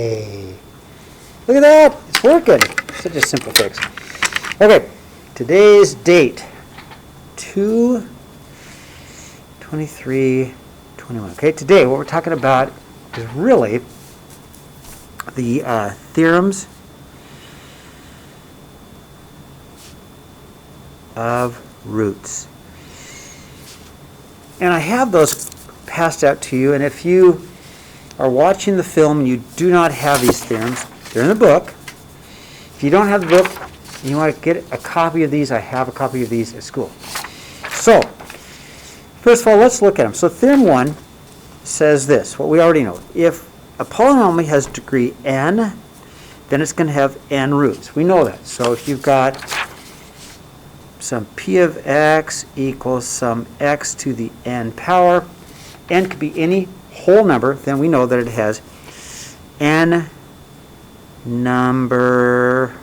Hey, look at that, it's working. Such a simple fix. Okay, today's date, 2/23/21. Okay, today what we're talking about is really the theorems of roots. And I have those passed out to you, and if you are watching the film and you do not have these theorems, they're in the book. If you don't have the book and you want to get a copy of these, I have a copy of these at school. So, first of all, let's look at them. So theorem 1 says this, what we already know. If a polynomial has degree n, then it's going to have n roots. We know that. So if you've got some p of x equals some x to the n power, n could be any whole number, then we know that it has n number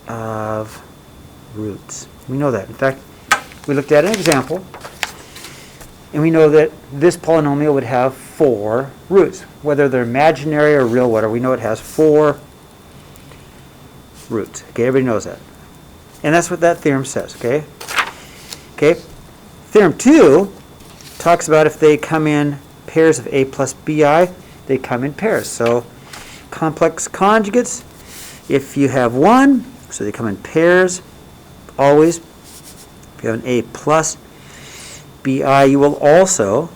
of roots. We know that. In fact, we looked at an example, and we know that this polynomial would have 4 roots. Whether they're imaginary or real, whatever, we know it has 4 roots. Okay, everybody knows that. And that's what that theorem says, okay? Okay. Theorem 2 talks about if they come in pairs of a plus bi, they come in pairs. So complex conjugates, if you have 1, so they come in pairs, always. If you have an a plus bi, you will also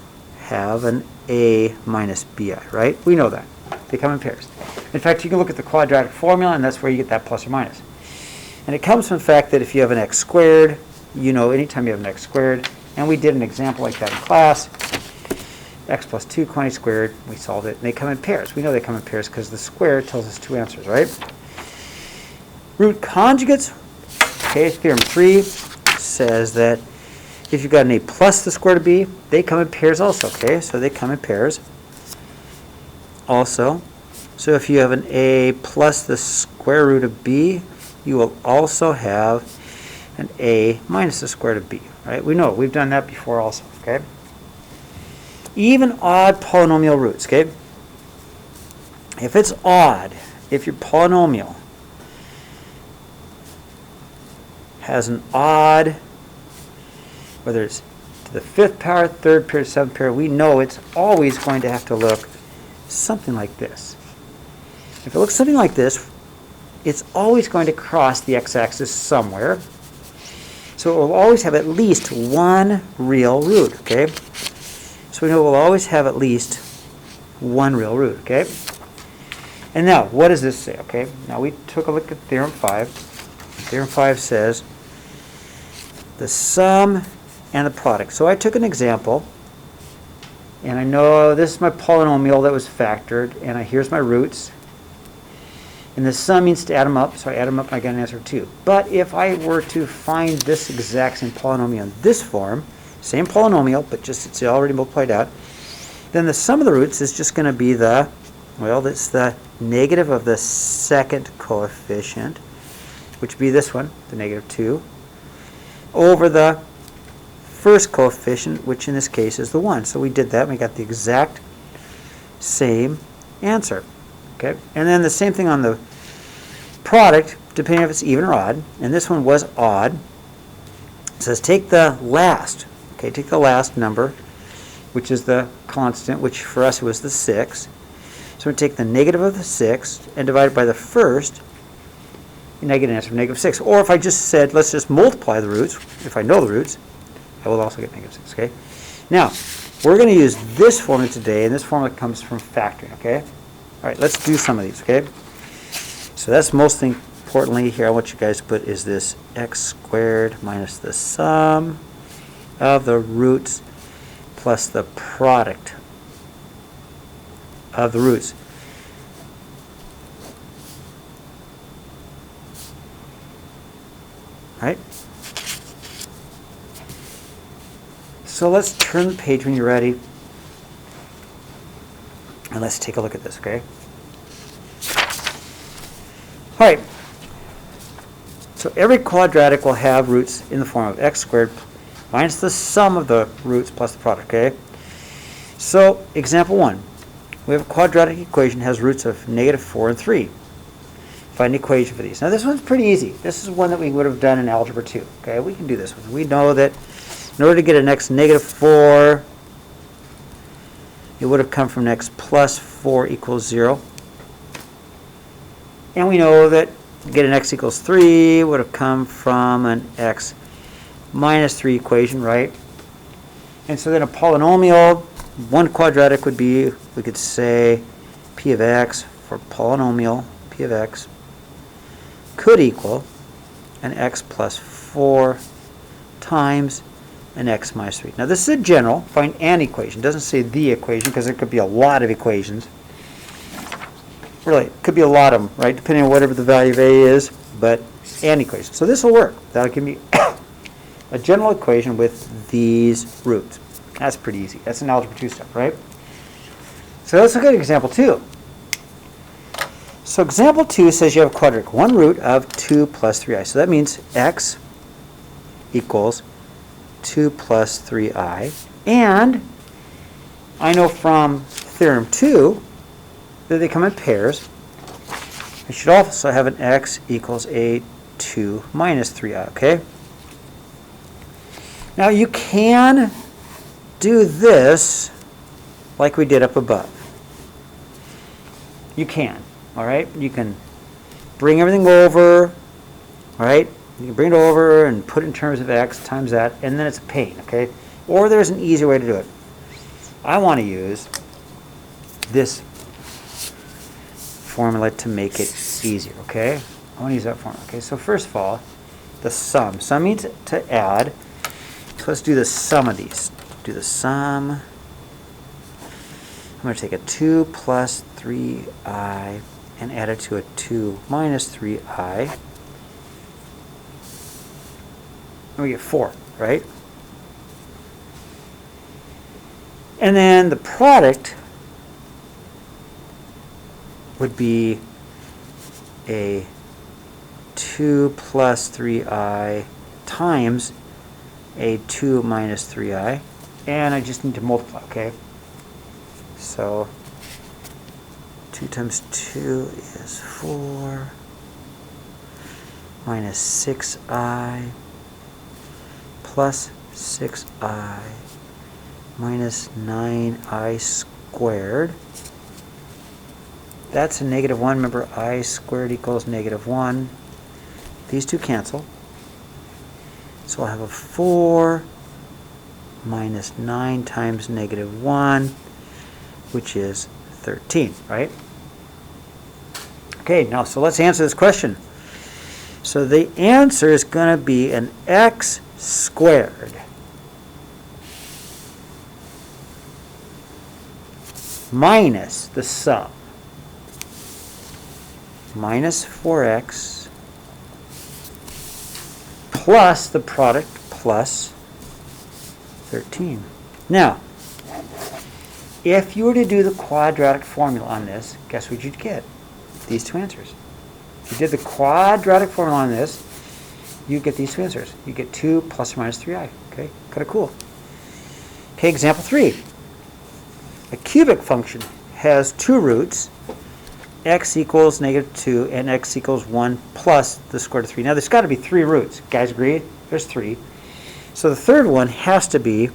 have an a minus bi, right? We know that. They come in pairs. In fact, you can look at the quadratic formula, and that's where you get that plus or minus. And it comes from the fact that if you have an x squared, you know anytime you have an x squared, and we did an example like that in class, x plus 2 quantity squared, we solved it, and they come in pairs. We know they come in pairs because the square tells us 2 answers, right? Root conjugates, okay, theorem 3 says that if you've got an a plus the square root of b, they come in pairs also, okay? So they come in pairs also. So if you have an a plus the square root of b, you will also have an a minus the square root of b, right? We know, we've done that before also, okay? Even odd polynomial roots, okay? If it's odd, if your polynomial has an odd, whether it's to the 5th power, 3rd power, 7th power, we know it's always going to have to look something like this. If it looks something like this, it's always going to cross the x-axis somewhere. So it will always have at least one real root, okay? So we know we'll always have at least one real root, okay? And now, what does this say, okay? Now we took a look at theorem 5. Theorem 5 says the sum and the product. So I took an example, and I know this is my polynomial that was factored, and here's my roots. And the sum means to add them up, so I add them up and I get an answer of 2. But if I were to find this exact same polynomial in this form, same polynomial, but just it's already multiplied out, then the sum of the roots is just going to be the, well, it's the negative of the second coefficient, which would be this one, the negative 2, over the first coefficient, which in this case is the 1. So we did that, and we got the exact same answer. Okay, and then the same thing on the product, depending if it's even or odd. And this one was odd. It says take the last. Okay, take the last number, which is the constant, which for us was the 6. So we take the negative of the 6 and divide it by the first, and I get an answer of negative 6. Or if I just said, let's just multiply the roots, if I know the roots, I will also get negative 6. Okay. Now, we're going to use this formula today, and this formula comes from factoring. Okay. All right, let's do some of these, okay? So that's most importantly here, I want you guys to put is this x squared minus the sum of the roots plus the product of the roots. All right? So let's turn the page when you're ready. And let's take a look at this, okay? All right. So every quadratic will have roots in the form of x squared minus the sum of the roots plus the product, okay? So, example 1. We have a quadratic equation that has roots of -4 and 3. Find the equation for these. Now this one's pretty easy. This is one that we would have done in Algebra 2. Okay, we can do this one. We know that in order to get an x -4, it would have come from an x plus 4 equals 0. And we know that to get an x equals 3 would have come from an x minus 3 equation, right? And so then a polynomial, one quadratic would be, we could say p of x for polynomial, p of x could equal an x plus 4 times an x minus 3. Now this is a general, find an equation. It doesn't say the equation because there could be a lot of equations. Really, it could be a lot of them, right? Depending on whatever the value of a is, but an equation. So this will work. That'll give me a general equation with these roots. That's pretty easy. That's an Algebra 2 stuff, right? So let's look at example 2. So example 2 says you have a quadratic, one root of 2 plus 3i. So that means x equals 2 plus 3i. And I know from Theorem 2 that they come in pairs. I should also have an x equals a 2 minus 3i, okay? Now you can do this like we did up above. You can, all right? You can bring everything over, all right? You can bring it over and put it in terms of x times that, and then it's a pain, okay? Or there's an easier way to do it. I want to use this formula to make it easier, okay? I want to use that formula, okay? So first of all, the sum. Sum means to add. So let's do the sum of these. Do the sum. I'm going to take a 2 plus 3i and add it to a 2 minus 3i. And we get 4, right? And then the product would be a 2 plus 3i times a 2 minus 3i. And I just need to multiply, okay? So 2 times 2 is 4 minus 6i plus 6i minus 9i squared. That's a -1. Remember, I squared equals -1. These two cancel. So I'll have a 4 minus 9 times -1, which is 13, right? Okay, now so let's answer this question. So the answer is going to be an x squared minus the sum, minus 4x plus the product plus 13. Now, if you were to do the quadratic formula on this, guess what you'd get? These two answers. If you did the quadratic formula on this, you get these two answers. You get 2 plus or minus 3i. Okay, kind of cool. Okay, example 3. A cubic function has two roots, x equals -2 and x equals 1 plus the square root of 3. Now there's got to be 3 roots. Guys agree? There's 3. So the third one has to be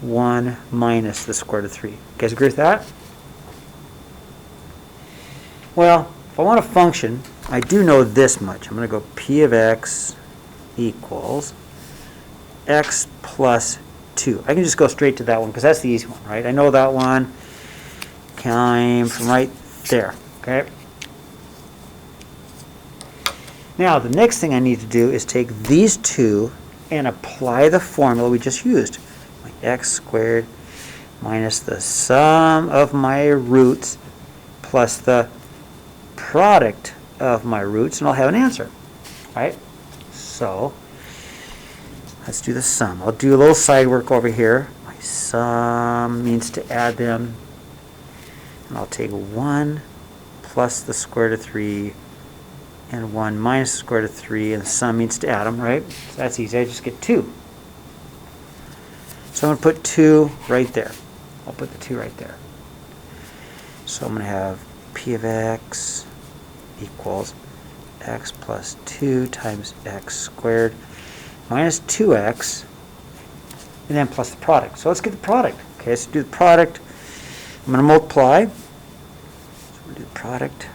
1 minus the square root of 3. You guys agree with that? Well, if I want a function, I do know this much. I'm going to go p of x equals x plus 2. I can just go straight to that one because that's the easy one, right? I know that one came from right there, okay? Now, the next thing I need to do is take these two and apply the formula we just used. My x squared minus the sum of my roots plus the product of my roots, and I'll have an answer, right? So, let's do the sum. I'll do a little side work over here. My sum means to add them. And I'll take 1 plus the square root of 3 and 1 minus the square root of 3, and the sum means to add them, right? So that's easy. I just get 2. So I'm going to put 2 right there. I'll put the 2 right there. So I'm going to have p of x equals x plus 2 times x squared minus 2x, and then plus the product. So let's get the product. Okay, let's do the product. I'm going to multiply. So we'll do the product.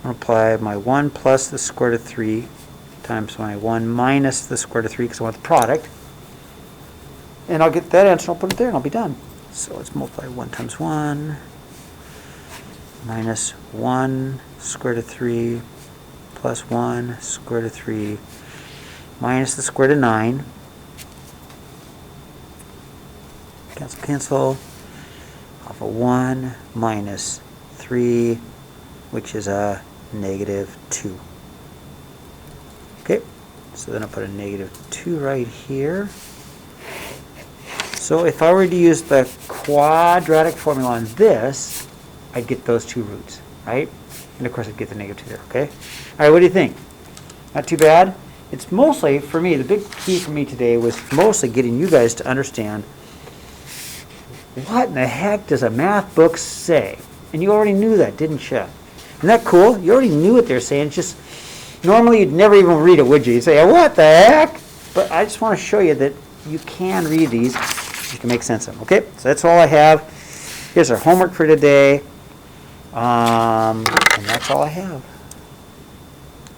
Multiply my 1 plus the square root of 3 times my 1 minus the square root of 3 because I want the product. And I'll get that answer, I'll put it there, and I'll be done. So let's multiply 1 times 1 minus 1 square root of 3 plus 1 square root of 3 minus the square root of 9. Cancel, cancel. Off of 1 minus 3, which is a negative 2. Okay, so then I'll put a negative 2 right here. So if I were to use the quadratic formula on this, I'd get those 2 roots, right? And of course I'd get the negative 2 there, okay? All right, what do you think? Not too bad? It's mostly, for me, the big key for me today was mostly getting you guys to understand what in the heck does a math book say? And you already knew that, didn't you? Isn't that cool? You already knew what they're saying. It's just, normally you'd never even read it, would you? You'd say, what the heck? But I just want to show you that you can read these. You can make sense of them. Okay, so that's all I have. Here's our homework for today. And that's all I have.